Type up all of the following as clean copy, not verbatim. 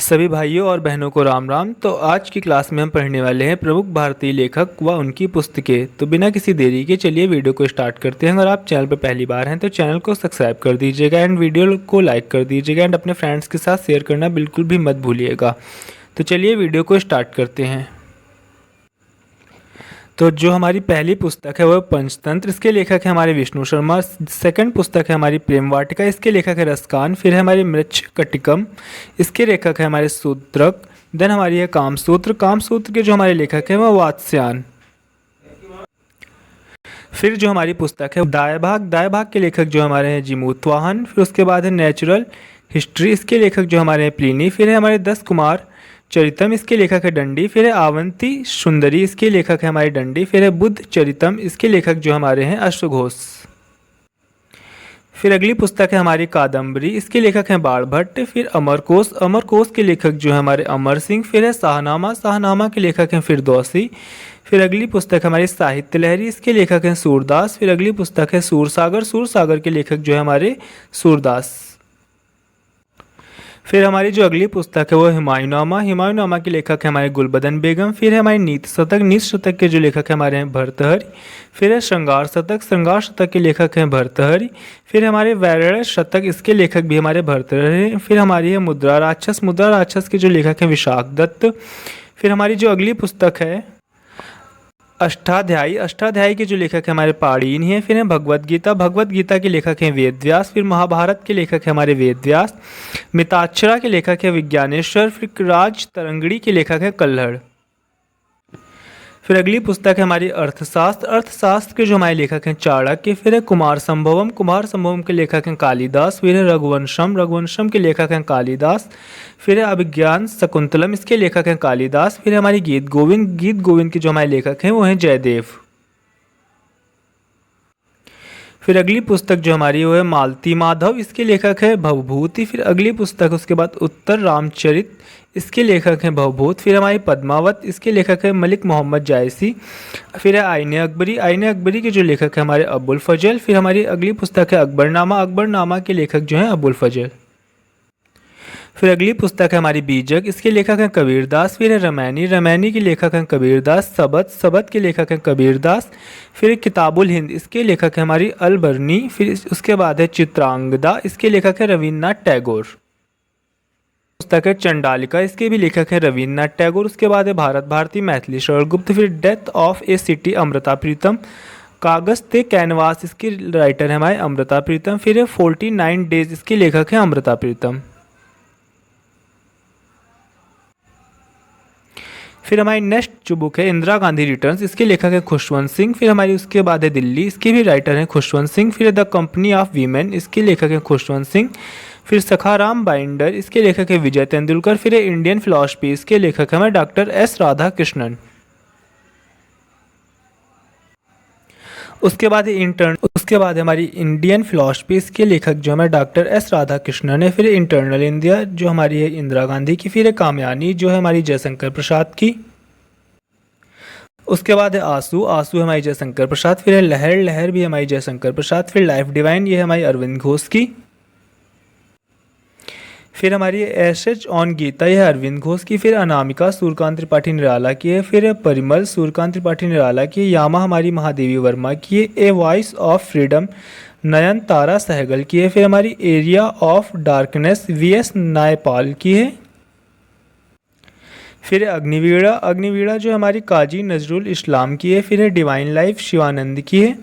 सभी भाइयों और बहनों को राम राम। तो आज की क्लास में हम पढ़ने वाले हैं प्रमुख भारतीय लेखक व उनकी पुस्तकें। तो बिना किसी देरी के चलिए वीडियो को स्टार्ट करते हैं। अगर आप चैनल पर पहली बार हैं तो चैनल को सब्सक्राइब कर दीजिएगा एंड वीडियो को लाइक कर दीजिएगा एंड अपने फ्रेंड्स के साथ शेयर करना बिल्कुल भी मत भूलिएगा। तो चलिए वीडियो को स्टार्ट करते हैं। तो जो हमारी पहली पुस्तक है वह पंचतंत्र, इसके लेखक है हमारे विष्णु शर्मा। सेकंड पुस्तक है हमारी प्रेम वाटिका, इसके लेखक है रसकान। फिर है हमारी मृच्छकटिकम, इसके लेखक है हमारे सूत्रक। देन हमारी है कामसूत्र, कामसूत्र के जो हमारे लेखक हैं वह वात्स्यायन। फिर जो हमारी पुस्तक है दाय भाग, दाय भाग के लेखक जो हमारे हैं जीमूतवाहन। फिर उसके बाद है नेचुरल हिस्ट्री, इसके लेखक जो हमारे हैं प्लिनी। फिर है हमारे 10 कुमार चरितम, इसके लेखक है दंडी। फिर है आवंती सुंदरी, इसके लेखक है हमारे दंडी। फिर है बुद्ध चरितम, इसके लेखक जो हमारे हैं अश्वघोष। फिर अगली पुस्तक है हमारी कादम्बरी, इसके लेखक हैं बाणभट्ट। फिर अमरकोश, अमरकोश के लेखक जो है हमारे अमर सिंह। फिर है शाहनामा, शाहनामा के लेखक हैं फिरदौसी। फिर अगली पुस्तक हमारी साहित्य लहरी, इसके लेखक हैं सूरदास। फिर अगली पुस्तक है सूरसागर, सूरसागर के लेखक जो है हमारे सूरदास। फिर हमारी जो अगली पुस्तक है वो हुमायूंनामा, हुमायूंनामा के लेखक है हमारे गुलबदन बेगम। फिर है हमारी नीति शतक, नीति शतक के जो लेखक है हमारे हैं भर्तहरि। फिर है श्रृंगार शतक, श्रृंगार शतक के लेखक हैं भर्तहरि। फिर हमारे वैरण्य शतक, इसके लेखक भी हमारे भर्तहरि हैं। फिर हमारी है मुद्रा राक्षस, मुद्रा राक्षस के जो लेखक हैं विशाख दत्त। फिर हमारी जो अगली पुस्तक है अष्टाध्यायी, अष्टाध्यायी के जो लेखक हैं हमारे पाणिनि हैं। फिर है भगवद गीता, भगवद गीता के लेखक हैं वेद व्यास। फिर महाभारत के लेखक हैं हमारे वेद व्यास। मिताक्षरा के लेखक हैं विज्ञानेश्वर। फिर राज तरंगड़ी के लेखक हैं कल्हड़। फिर अगली पुस्तक है हमारी अर्थशास्त्र, अर्थशास्त्र के जो हमारे लेखक हैं चाणक्य। फिर है कुमार संभवम, कुमार संभवम के लेखक हैं कालिदास। फिर है रघुवंशम, रघुवंशम के लेखक हैं कालिदास। फिर है अभिज्ञान शकुंतलम, इसके लेखक हैं कालिदास। फिर है हमारी गीत गोविंद, गीत गोविंद के जो हमारे लेखक हैं वो हैं जयदेव। फिर अगली पुस्तक जो हमारी वो है मालती माधव, इसके लेखक है भवभूति। फिर अगली पुस्तक उसके बाद उत्तर रामचरित, इसके लेखक हैं भवभूत। फिर हमारी पद्मावत, इसके लेखक है मलिक मोहम्मद जायसी। फिर है आईने अकबरी, आईने अकबरी के जो लेखक हैं हमारे अबुल फजल। फिर हमारी अगली पुस्तक है अकबरनामा, अकबरनामा के लेखक जो हैं अबुल फजल। फिर अगली पुस्तक है हमारी बीजक, इसके लेखक हैं कबीरदास। फिर है रमैनी, रमैनी के लेखक हैं कबीरदास। सबत, सबत के लेखक हैं कबीरदास। फिर किताबुल हिंद, इसके लेखक है हमारी अलबरनी। फिर उसके बाद है चित्रांगदा, इसके लेखक है रविन्द्रनाथ टैगोर। पुस्तक है चंडालिका, इसके भी लेखक हैं रविन्द्रनाथ टैगोर। उसके बाद है भारत भारती मैथिली शरगुप्त। फिर death of a city Amrita Pritam, Kagaz te canvas, इसके राइटर है हमारे अमृता प्रीतम। फिर है 49 डेज, इसके लेखक हैं अमृता प्रीतम। फिर हमारी नेक्स्ट जो बुक है इंदिरा गांधी रिटर्न्स, इसके लेखक है खुशवंत सिंह। फिर हमारी उसके बाद है दिल्ली, इसके भी राइटर हैं खुशवंत सिंह। फिर द कंपनी ऑफ वीमेन, इसके लेखक हैं खुशवंत सिंह। फिर सखाराम बाइंडर, इसके लेखक है विजय तेंदुलकर। फिर है इंडियन फिलॉसफी, इसके लेखक हैं डॉक्टर एस राधा कृष्णन। उसके बाद हमारी इंडियन फिलॉसफी, इसके लेखक जो हमारे डॉक्टर एस राधा कृष्णन है। फिर इंटरनल इंडिया जो हमारी है इंदिरा गांधी की। फिर है कामयानी जो है हमारी जयशंकर प्रसाद की। उसके बाद है आंसू, आंसू है हमारी जयशंकर प्रसाद। फिर है लहर, लहर भी हमारी जयशंकर प्रसाद। फिर लाइफ डिवाइन, ये है हमारी अरविंद घोष की। फिर हमारी एसेज ऑन गीता, यह अरविंद घोष की। फिर अनामिका सूर्यकांत त्रिपाठी निराला की है। फिर परिमल सूर्यकांत त्रिपाठी निराला की। यामा हमारी महादेवी वर्मा की है। A voice of freedom Nayantara Sahgal की है। फिर हमारी area of darkness VS Naipaul की है। फिर अग्निवीणा, अग्निवीणा जो हमारी काजी नजरुल इस्लाम की है। फिर है डिवाइन लाइफ शिवानंद की है।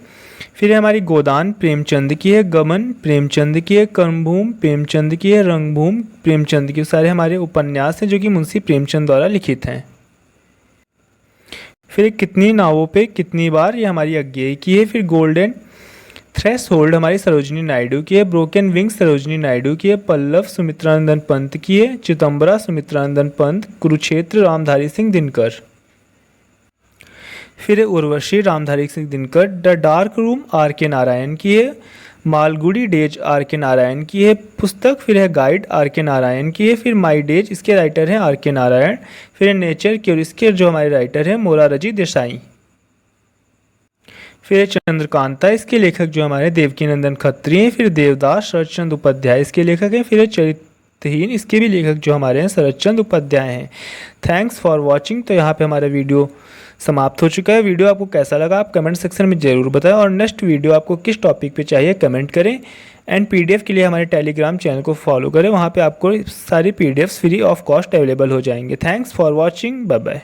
फिर है हमारी गोदान प्रेमचंद की है। गमन प्रेमचंद की है। कर्मभूम प्रेमचंद की है। रंगभूम प्रेमचंद की। सारे हमारे उपन्यास हैं जो कि मुंशी प्रेमचंद द्वारा लिखित हैं। फिर कितनी नावों पे कितनी बार, ये हमारी अज्ञेय की है। फिर गोल्डन थ्रेशोल्ड हमारी सरोजनी नायडू की है। ब्रोकन विंग्स सरोजनी नायडू की है। पल्लव सुमित्रानंदन पंत की है। चिदम्बरा सुमित्रानंदन पंत। कुरुक्षेत्र रामधारी सिंह दिनकर। फिर Urvashi Ramdhari Singh Dinkar. The dark room R K Narayan की है। Malgudi days are K Narayan की है पुस्तक। फिर है गाइड आर के नारायण की है। फिर माई डेज, इसके राइटर हैं आर के नारायण। फिर है नेचर क्योर, इसके जो हमारे राइटर हैं मोरारजी देसाई। फिर चंद्रकांता, इसके लेखक जो हमारे देवकीनंदन खत्री हैं। फिर देवदास शरदचंद्र उपाध्याय इसके लेखक हैं। फिर अर्थहीन, इसके भी लेखक जो हमारे हैं शरद चंद्र उपाध्याय हैं। Thanks for watching. तो यहाँ पे हमारा वीडियो समाप्त हो चुका है। वीडियो आपको कैसा लगा आप कमेंट सेक्शन में ज़रूर बताएं, और नेक्स्ट वीडियो आपको किस टॉपिक पे चाहिए कमेंट करें। एंड पीडीएफ के लिए हमारे टेलीग्राम चैनल को फॉलो करें, वहाँ पे आपको सारी PDFs free of cost available हो जाएंगे। Thanks for watching, bye bye.